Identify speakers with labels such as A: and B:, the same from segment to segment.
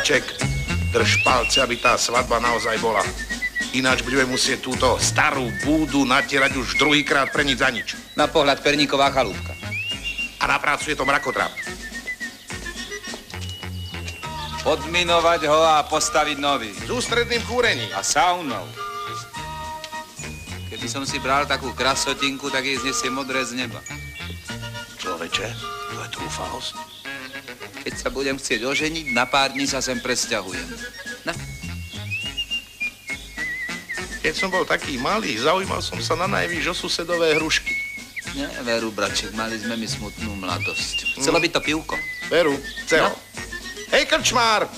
A: Braček, drž palce, aby tá svadba naozaj bola. Ináč budeme musieť túto starú búdu natierať už druhýkrát pre nič za nič.
B: Na pohľad perníková chalúbka.
A: A na prácu je to mrakodrap.
B: Podminovať ho a postaviť nový.
A: S ústredným kúrením.
B: A saunou. Keby som si bral takú krasotinku, tak jej znesie modré z neba.
A: Človeče, to je trúfalosť.
B: Keď sa budem chcieť oženiť, na pár dní sa sem presťahujem. Na.
A: Keď som bol taký malý, zaujímal som sa na najvýš o susedové hrušky.
B: Nie, veru, braček, mali sme mi smutnú mladosť. Chcelo by to pivko.
A: Veru, chcelo.
B: No.
A: Hej, krčmár!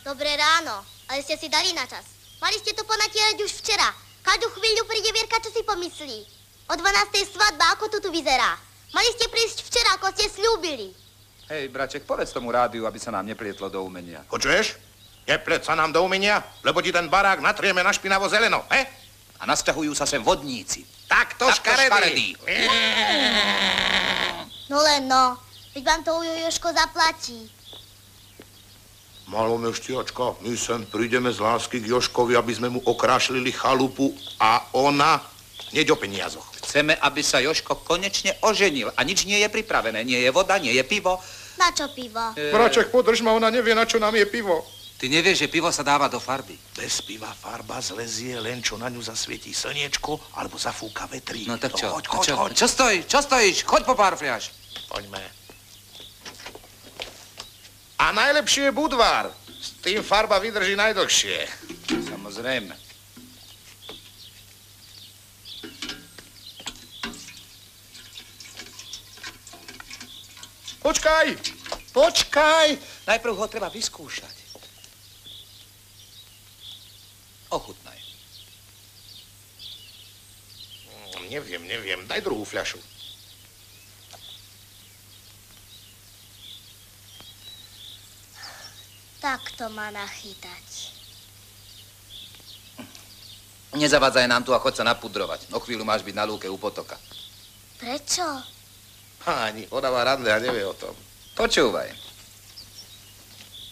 C: Dobré ráno, ale ste si dali na čas. Mali ste to ponatierať už včera. Každú chvíľu príde Vierka, čo si pomyslí. O 12:00 svadba, ako to tu vyzerá. Mali ste prísť včera, ako ste sľúbili.
B: Hej, braček, povedz tomu rádiu, aby sa nám neplietlo do umenia.
A: Počuješ? Nepleť sa nám do umenia, lebo ti ten barák natrieme na špinavo zeleno, he?
B: A nasťahujú sa sem vodníci.
A: Takto škaredí.
C: No len no, veď vám to ujo Jožko zaplatí.
A: Malomeštiačka, my sem prídeme z lásky k Jožkovi, aby sme mu okrášlili chalupu a ona hneď o peniazoch.
B: Chceme, aby sa Jožko konečne oženil a nič nie je pripravené. Nie je voda, nie je pivo.
C: Na čo pivo?
A: Braček, podrž ma, ona nevie, na čo nám je pivo.
B: Ty nevieš, že pivo sa dáva do farby.
A: Bez piva farba zlezie len, čo na ňu zasvietí slniečko alebo zafúka vetrík.
B: No tak čo?
A: Choď.
B: Čo stojíš? Choď po pár fľaš.
A: Poďme. A najlepšie je Budvar. S tým farba vydrží najdlhšie.
B: Samozrejme. Počkaj. Najprv ho treba vyskúšať. Ochutnaj.
A: Neviem. Daj druhú fľašu.
C: Tak to má nachytať.
B: Nezavádzaj nám tu a choď sa napudrovať. O chvíľu máš byť na lúke u potoka.
C: Prečo?
A: Ani, ona má rande a nevie o tom.
B: Počúvaj.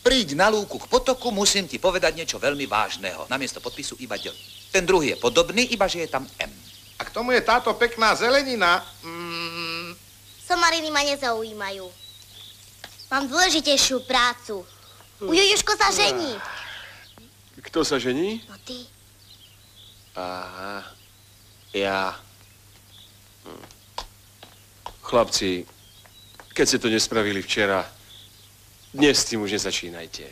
B: Príď na lúku k potoku, musím ti povedať niečo veľmi vážneho. Namiesto podpisu iba Ď. Ten druhý je podobný, iba že je tam M.
A: A k tomu je táto pekná zelenina.
C: Somariny ma nezaujímajú. Mám dôležitejšiu prácu. Ujo Jožko sa žení.
D: Kto sa žení?
C: No ty.
D: Aha, ja. Chlapci, keď ste to nespravili včera, dnes s tým už nezačínajte.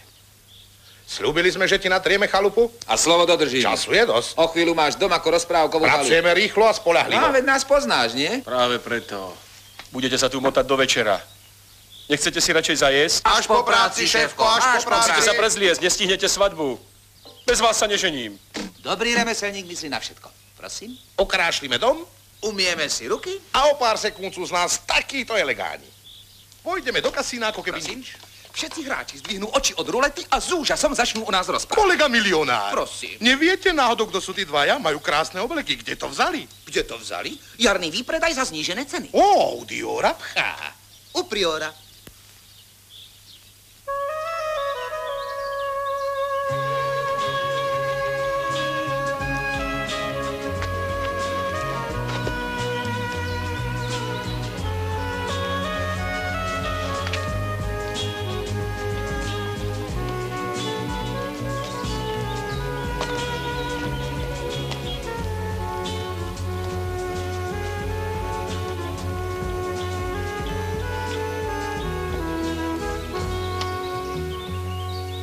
A: Sľúbili sme, že ti natrieme chalupu?
B: A slovo dodržíme.
A: Času je dosť.
B: O chvíľu máš dom ako rozprávkovú chalupu.
A: Pracujeme rýchlo a spoľahlivo.
B: No, veď nás poznáš, nie?
D: Práve preto. Budete sa tu motať do večera. Nechcete si radšej zajesť?
A: Až po práci, šéfko, až po práci.
D: Musíte sa prezliesť, nestihnete svadbu. Bez vás sa nežením.
B: Dobrý remeselník myslí na všetko. Prosím?
A: Okrášlime dom
B: Umieme si ruky?
A: a o pár sekúnd sú z nás takýto elegáni. Pôjdeme do kasína, ako keby
B: Prosím?
A: nič.
B: Všetci hráči zdvihnú oči od rulety a s úžasom začnú u nás rozprávať.
A: Kolega milionár.
B: Prosím.
A: Neviete náhodou, kto sú tí dvaja? Majú krásne obleky. Kde to vzali?
B: Kde to vzali? Jarný výpredaj za znížené ceny.
A: Ó, u Diora.
B: U Priora.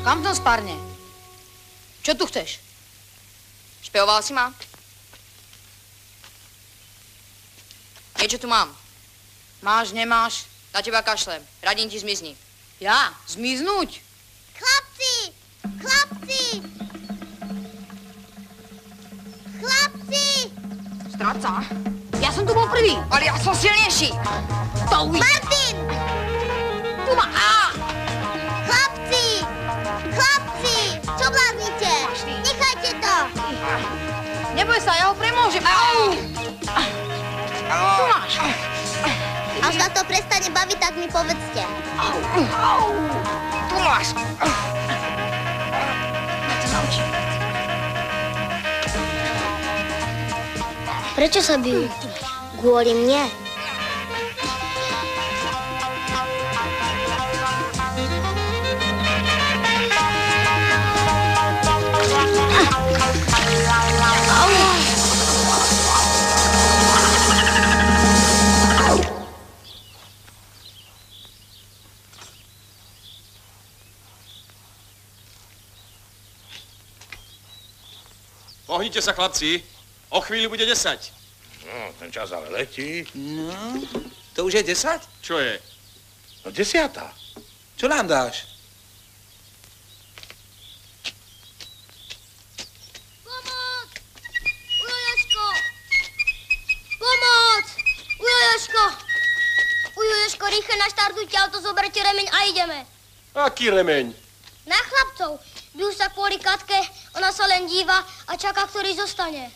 E: Kam to spárne? Čo tu chceš?
F: Špehoval si ma? Niečo tu mám.
E: Máš, nemáš?
F: Na teba kašlem. Radím ti zmizni.
E: Ja? Zmiznúť?
C: Chlapci!
E: Stráca. Ja som tu bol prvý.
F: Ale ja som silnejší.
E: To uvidí.
C: Martin!
E: Tu má.
C: Chlapci! Čo bláznite? Nechajte to!
E: Neboj sa, ja ho premôžem. Au! Tu máš.
C: Až Až vás to prestane baviť, tak mi povedzte.
E: Tu máš. Ja ťa naučím.
C: Prečo sa bijú? Kvôli mne.
D: Pohnite sa, chlapci. O chvíľu bude 10.
A: No, ten čas ale letí.
B: No, to už je 10?
D: Čo je?
A: No 10.
B: Čo nám dáš?
C: Pomoc! Ujo Jožko! Pomoc! Ujo Jožko! Ujo Jožko, rýchle naštartujte auto, zoberte remeň a ideme.
D: Aký remeň?
C: Na chlapcov. Bijú sa kvôli Katke, ona sa len díva a čaká, ktorý zostane.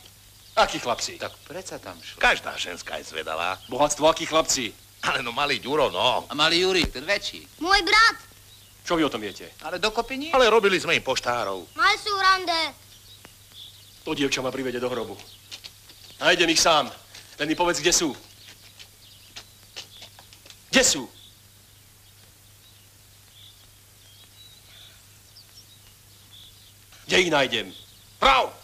D: Akí chlapci?
B: Tak predsa tam šlo.
A: Každá ženská je zvedavá.
D: Bohatstvo, akí chlapci?
A: Ale no malý Ďuro, no.
B: A malý Juri, ten väčší.
C: Môj brat,
D: Čo vy o tom viete?
B: Ale dokopy nie.
A: Ale robili sme im poštárov.
C: mali sú rande.
D: To dievča ma privede do hrobu. Nájdem ich sám. Len mi povedz, kde sú. Kde sú? Kde ich nájdem? Prav!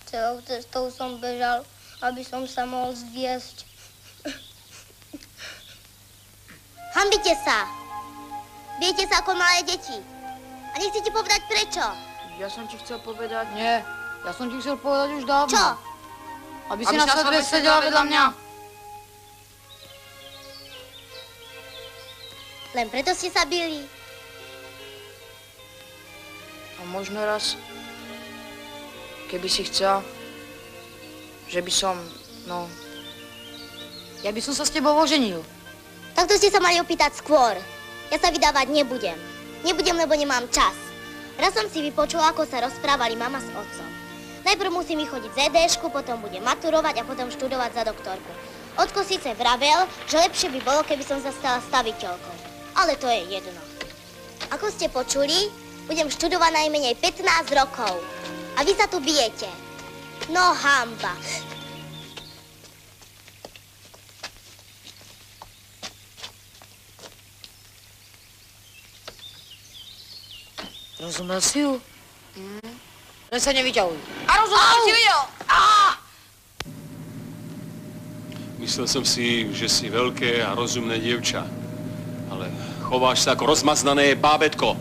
C: Celou cestou som bežal, aby som sa mohol zviesť. Hanbite sa. Viete sa ako malé deti. A nechcete povedať prečo.
E: Ja som ti chcel povedať... Nie, ja som ti chcel povedať už dávno.
C: Čo?
E: Aby si na svadbe sedela vedľa mňa.
C: Len preto ste sa bili.
E: A možno raz, keby si chcel, že by som, no... Ja by som sa s tebou oženil.
C: Tak to ste sa mali opýtať skôr. Ja sa vydávať nebudem. Nebudem, lebo nemám čas. Raz som si vypočula, ako sa rozprávali mama s otcom. Najprv musím vychodiť z ED-šku, potom budem maturovať a potom študovať za doktorku. Otko síce vravel, že lepšie by bolo, keby som sa stala staviteľkou. Ale to je jedno. Ako ste počuli, budem študovať najmenej 15 rokov. A vy sa tu bijete. No hanba.
E: Rozumel si ju? Len sa nevyťahuj. A rozumel si ju?
D: Myslel som si, že si veľké a rozumné dievča. Ale chováš sa ako rozmaznané bábätko.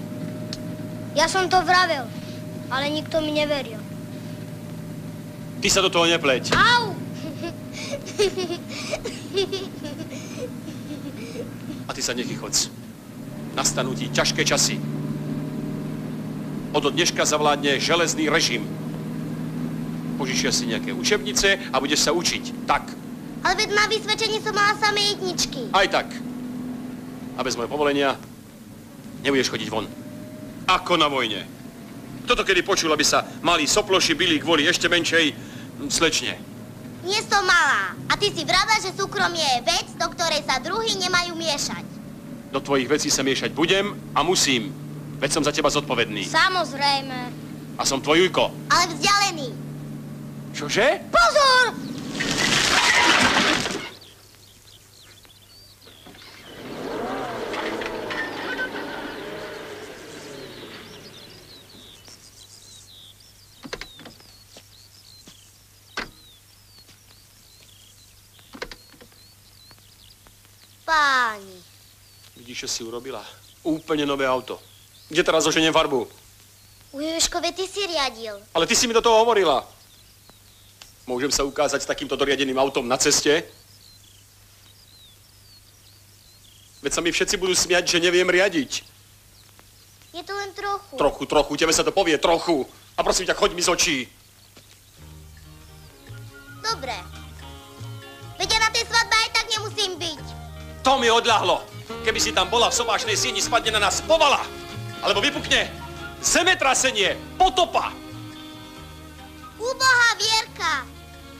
C: Ja som to vravel, ale nikto mi neveril.
D: Ty sa do toho nepleť.
C: Au!
D: A ty sa nechychoc. Nastanú ti ťažké časy. Od dneška zavládne železný režim. Požičia si nejaké učebnice a budeš sa učiť. Tak.
C: Ale veď na vysvedčení som mala samé jedničky.
D: Aj tak. A bez mojho povolenia nebudeš chodiť von. Ako na vojne. Kto to kedy počul, aby sa malí soploši bili kvôli ešte menšej slečne?
C: Nie som malá. A ty si vravel, že súkromie je vec, do ktorej sa druhí nemajú miešať.
D: Do tvojich vecí sa miešať budem a musím. Veď som za teba zodpovedný.
C: Samozrejme.
D: A som tvoj Jujko.
C: Ale vzdialený.
D: Čože?
C: Pozor! Páni.
D: Vidíš, čo si urobila? Úplne nové auto. Kde teraz zoženiem farbu?
C: U Ježkove ty si riadil.
D: Ale ty si mi do toho hovorila. Môžem sa ukázať s takýmto doriadeným autom na ceste? Veď sa mi všetci budú smiať, že neviem riadiť.
C: Je to len trochu.
D: Trochu, tebe sa to povie trochu. A prosím ťa, choď mi z očí.
C: Dobre. Veď ja na tej svadbe aj tak nemusím byť.
D: To mi odľahlo. Keby si tam bola v sobášnej sieni, spadne na nás povala. Alebo vypukne zemetrasenie, potopa.
C: Úbohá Vierka.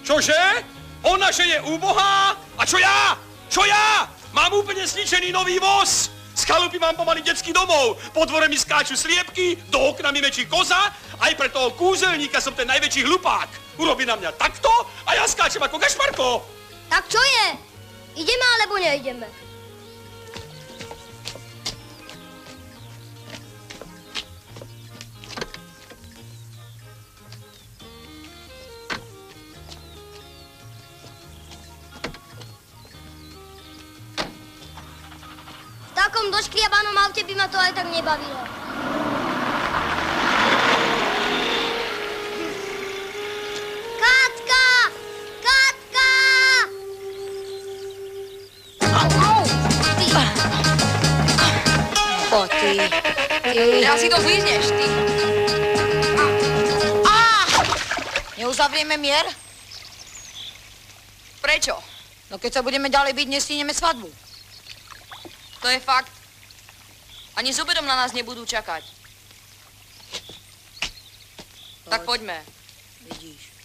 D: Čože? Ona, že je úbohá? A čo ja? Čo ja? Mám úplne zničený nový voz. Z chalupy mám pomaly detský domov. Po dvore mi skáču sliepky, do okna mi mečí koza. Aj pre toho kúzelníka som ten najväčší hlupák. Urobí na mňa takto a ja skáčem ako Gašparko.
C: Tak čo je? Ideme alebo neideme? V takom doškriabanom aute by ma to aj tak nebavilo. Katka! Katka!
E: Poď ty.
F: Teraz si to zlízneš, ty.
E: Neuzavrieme mier?
F: Prečo?
E: No keď sa budeme ďalej byť, nestihneme svadbu.
F: To je fakt. Ani s obedom na nás nebudú čakať. Tak poďme.
E: Vidíš.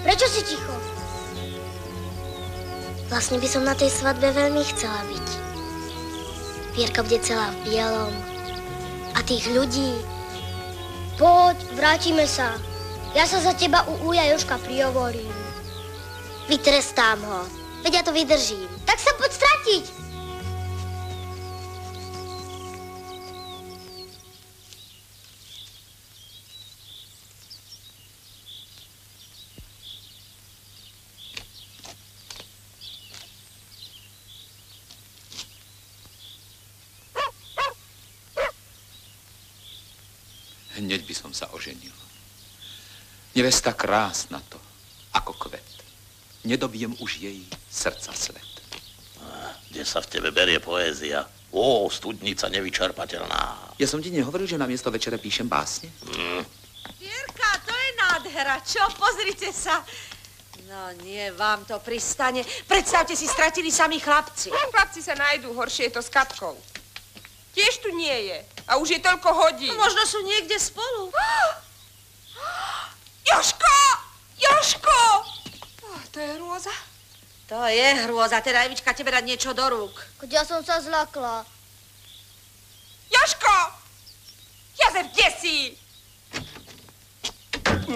C: Prečo si ticho? Vlastne by som na tej svadbe veľmi chcela byť. Vierka bude celá v bielom. A tých ľudí... Poď, vrátime sa. Ja sa za teba u Uja Jožka prihovorím. Vytrestám ho. Veď ja to vydržím. Tak sa poď stratiť.
B: Hneď by som sa oženil. Nevesta krásna to, ako kvet. Nedobijem už jej srdca svet.
G: Kde sa v tebe berie poézia? Ó, studnica nevyčerpateľná.
B: Ja som ti nehovoril, že namiesto večere píšem básne?
H: Vierka, to je nádhera, čo? Pozrite sa. No nie, vám to pristane. Predstavte si, stratili sami chlapci.
I: Chlapci sa nájdú, horšie je to s Katkou. Tiež tu nie je. A už je toľko hodín.
H: No, možno sú niekde spolu.
I: Jožko! Jožko! To je hrôza.
H: To je hrôza. Teda, Evička, tebe dať niečo do rúk.
C: Keď ja som sa zlakla.
I: Jožko! Jozef, kde si?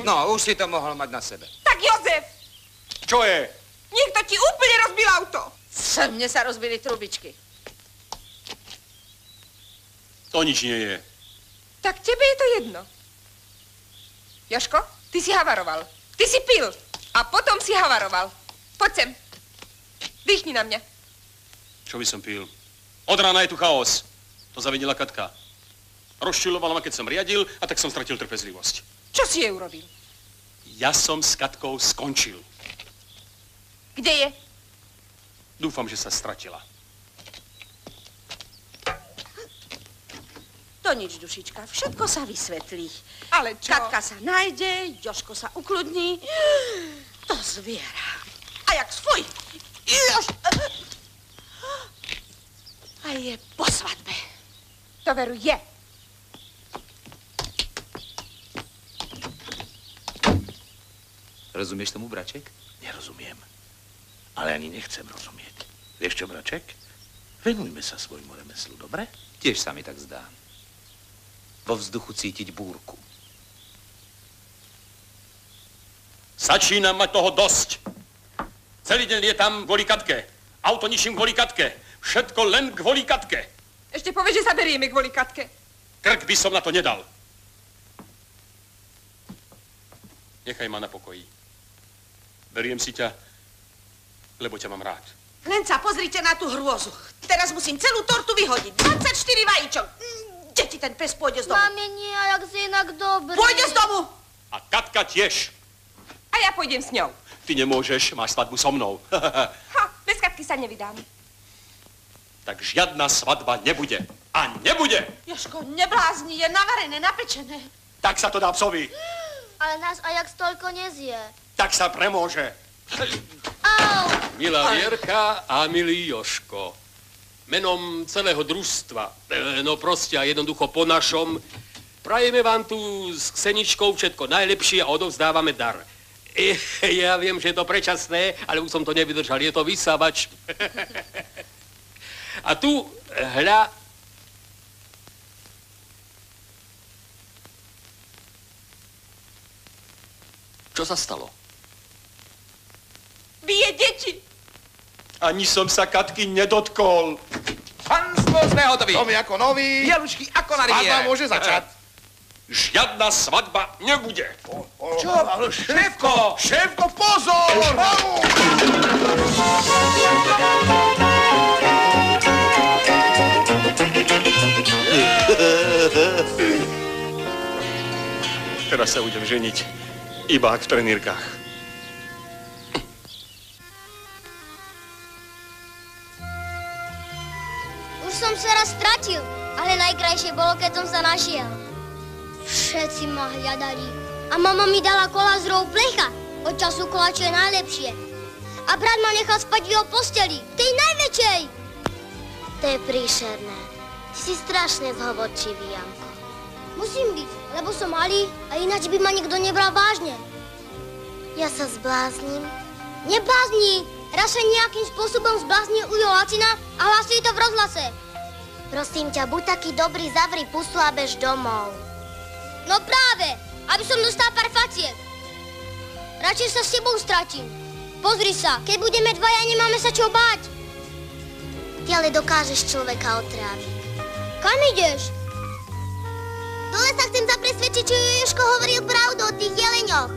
B: No, už si to mohol mať na sebe.
I: Tak Jozef!
D: Čo je?
I: Niekto ti úplne rozbil auto.
H: Mne sa rozbili trubičky.
D: To nič nie je.
I: Tak tebe je to jedno. Jožko, ty si havaroval. Ty si pil. A potom si havaroval. Poď sem. Dýchni na mňa.
D: Čo by som pil? Od rána je tu chaos. To zavinila Katka. Rozčulovala ma, keď som riadil, a tak som stratil trpezlivosť.
I: Čo si jej urobil?
D: Ja som s Katkou skončil.
I: Kde je?
D: Dúfam, že sa stratila.
H: To nič, dušička, všetko sa vysvetlí.
I: Ale čo?
H: Katka sa nájde, Jožko sa ukludní. To zviera. A jak fuj! A je po svadbe.
I: To veru je.
B: Rozumieš tomu, braček?
G: Nerozumiem. Ale ani nechcem rozumieť. Vieš čo, braček? Venujme sa svojmu remeslu, dobre?
B: Tiež sa mi tak zdá. Vo vzduchu cítiť búrku.
D: Začínam mať toho dosť. Celý deň lietam kvôli Katke. Auto ničím kvôli Katke. Všetko len kvôli Katke.
I: Ešte povieš, že sa berieme kvôli Katke.
D: Krk by som na to nedal. Nechaj ma na pokoji. Beriem si ťa, lebo ťa mám rád.
H: Lenca, pozrite na tú hrôzu. Teraz musím celú tortu vyhodiť. 24 vajíčok. Kde ti ten pes pôjde z domu?
C: Mami, nie, jak si inak dobrý.
H: Pôjde z domu!
D: A Katka tiež.
I: A ja pôjdem s ňou.
D: Ty nemôžeš, máš svadbu so mnou.
I: Ha, bez Katky sa nevydám.
D: Tak žiadna svadba nebude. A nebude!
H: Jožko, neblázni, je navarené, napečené.
D: Tak sa to dá psovi.
C: Ale nás Ajax toľko nezie.
D: Tak sa premôže.
C: Au!
J: Milá Vierka a milý Jožko, menom celého družstva, no proste a jednoducho po našom, prajeme vám tu s Kseničkou všetko najlepšie a odovzdávame dar. Ja viem, že je to predčasné, ale už som to nevydržal, je to vysávač. A tu, hľa... Čo sa stalo?
I: Bije deti.
D: Ani som sa Katky nedotkol.
B: Panstvo, sme hotoví.
A: Domy ako nový.
B: Bielušky ako na riviere.
A: Svadba môže začať.
D: Žiadna svadba nebude.
A: Čo? Šéfko! Šéfko, pozor!
D: Teraz sa budem ženiť. Iba ak v trenírkach.
C: Už som sa raz stratil, ale najkrajšie bolo, keď som sa našiel. Všetci ma hľadali. A mama mi dala kola z rohu plecha. Od času kola, čo je najlepšie. A brat ma nechal spať v jeho posteli, tej najväčšej. To je príšerné. Ty si strašne zhovorčivý, Janko. Musím byť, lebo som malý a ináč by ma nikto nebral vážne. Ja sa zblázním. Neblázni! Raz sa nejakým spôsobom zbláznil Ujo Lacina a hlasí to v rozhlase. Prosím ťa, buď taký dobrý, zavri pusu a bež domov. No práve, aby som dostal pár faciek. Radšej sa s tebou stratím. Pozri sa, keď budeme dvaja, nemáme sa čo báť. Ty ale dokážeš človeka otráviť. Kam ideš? Dole sa chcem presvedčiť, či Jožko hovoril pravdu o tých jeleňoch.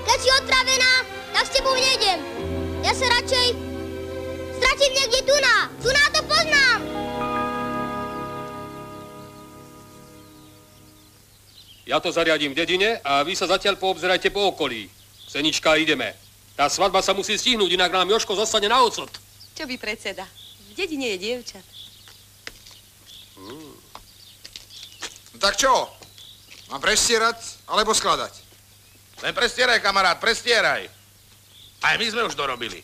C: Keď si otrávená, tak s tebou nejdem. Ja sa radšej stratím niekde tuná. Tuná to poznám.
J: Ja to zariadím v dedine a vy sa zatiaľ poobzerajte po okolí. Ksenička, ideme. Tá svadba sa musí stihnúť, inak nám Jožko zostane na ocot.
H: Čo by predseda? V dedine je dievčat.
A: Tak čo? Mám prestierať alebo skladať? Len prestieraj, kamarát, prestieraj. Aj my sme už dorobili.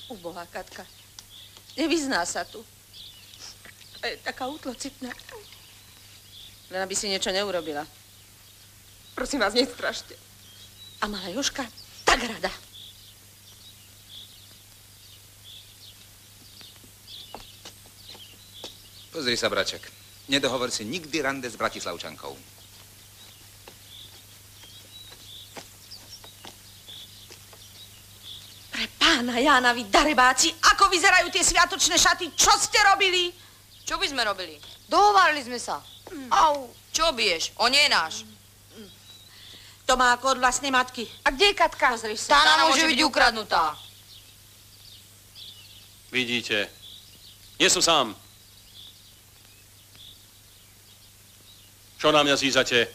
H: Ubohá Katka. Nevyzná sa tu. Je taká útlocitná. Len aby si niečo neurobila.
I: Prosím vás, nestrašte.
H: A malá Jožka tak rada.
B: Pozri sa, braček. Nedohovor si nikdy rande s Bratislavčankou.
H: Pre pána Jána, vy darebáci, ako vyzerajú tie sviatočné šaty? Čo ste robili?
F: Čo by sme robili?
E: Dohovárali sme sa.
F: Au. Čo biješ? On nie je náš.
H: To má ako od vlastnej matky.
I: A kde je Katka?
H: Pozri sa.
F: Tá nám môže byť ukradnutá.
D: Vidíte, nie som sám. Čo na mňa zízate?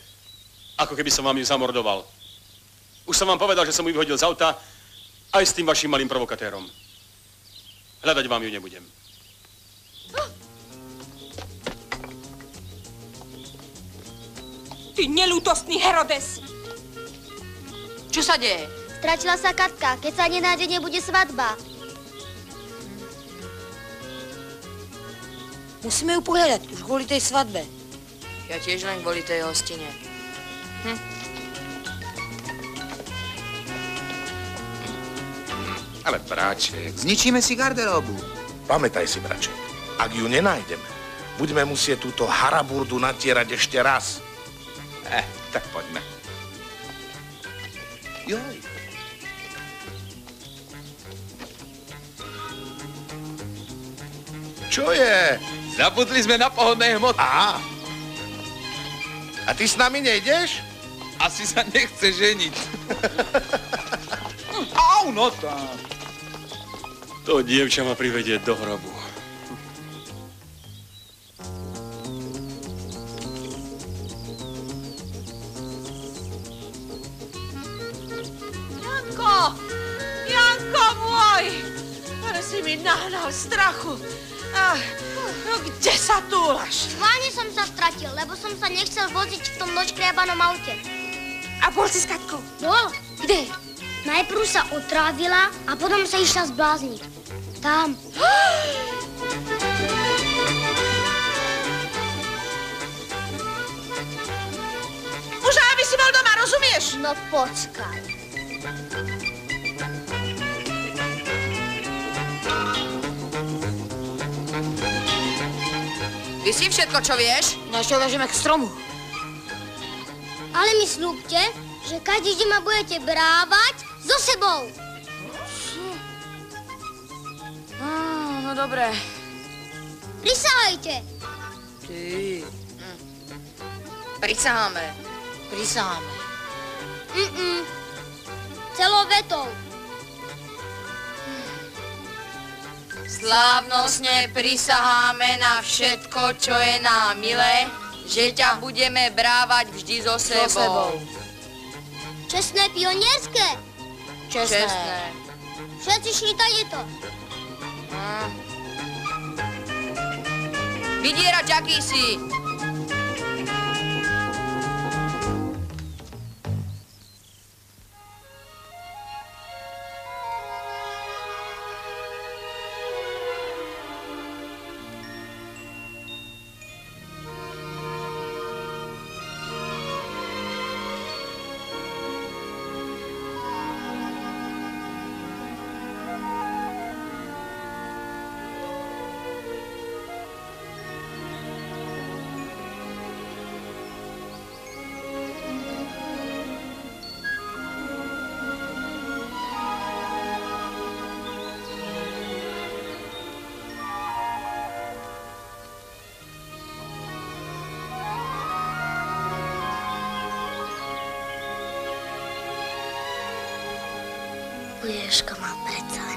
D: Ako keby som vám ju zamordoval. Už som vám povedal, že som ju vyhodil z auta aj s tým vašim malým provokatérom. Hľadať vám ju nebudem.
I: Ty nelútostný Herodes!
F: Čo sa deje?
C: Stratila sa Katka. Keď sa nenájde, nebude svadba.
E: Musíme ju pohľadať, už kvôli tej svadbe.
F: Ja tiež len kvôli tej hostine.
B: Ale bráček, zničíme si garderobu.
A: Pamätaj si, braček, ak ju nenájdeme, budeme musieť túto haraburdu natierať ešte raz.
B: Tak poďme. Joj.
A: Čo je?
B: Zabudli sme na pohodné hmoty.
A: Aha. A ty s nami nejdeš?
B: Asi sa nechce ženiť. Au, no tak.
D: To dievča ma privedie do hrobu.
H: Ale si mi nahnal strachu. No kde sa túlaš?
C: Schválne som sa stratil, lebo som sa nechcel voziť v tom nočkriabanom aute.
I: A bol si s Katkou?
C: Bol.
I: Kde?
C: Najprv sa otrávila a potom sa išla zblázniť. Tam.
H: Už aby si bol doma, rozumieš?
C: No počkaj.
F: Vy si všetko, čo vieš?
E: No ešte vežeme k stromu.
C: Ale mi slúbte, že každý deň ma budete brávať so sebou.
E: No dobré.
C: Prisahajte.
F: Ty. Prisaháme.
E: Prisaháme.
C: Celou vetou.
F: Slávnostne prisaháme na všetko, čo je nám milé, že ťa budeme brávať vždy so sebou.
C: Čestné pionierské.
F: Čestné.
C: Všetci šlítajte to.
F: Vydierač, aký si.
C: Ježko mal predsa len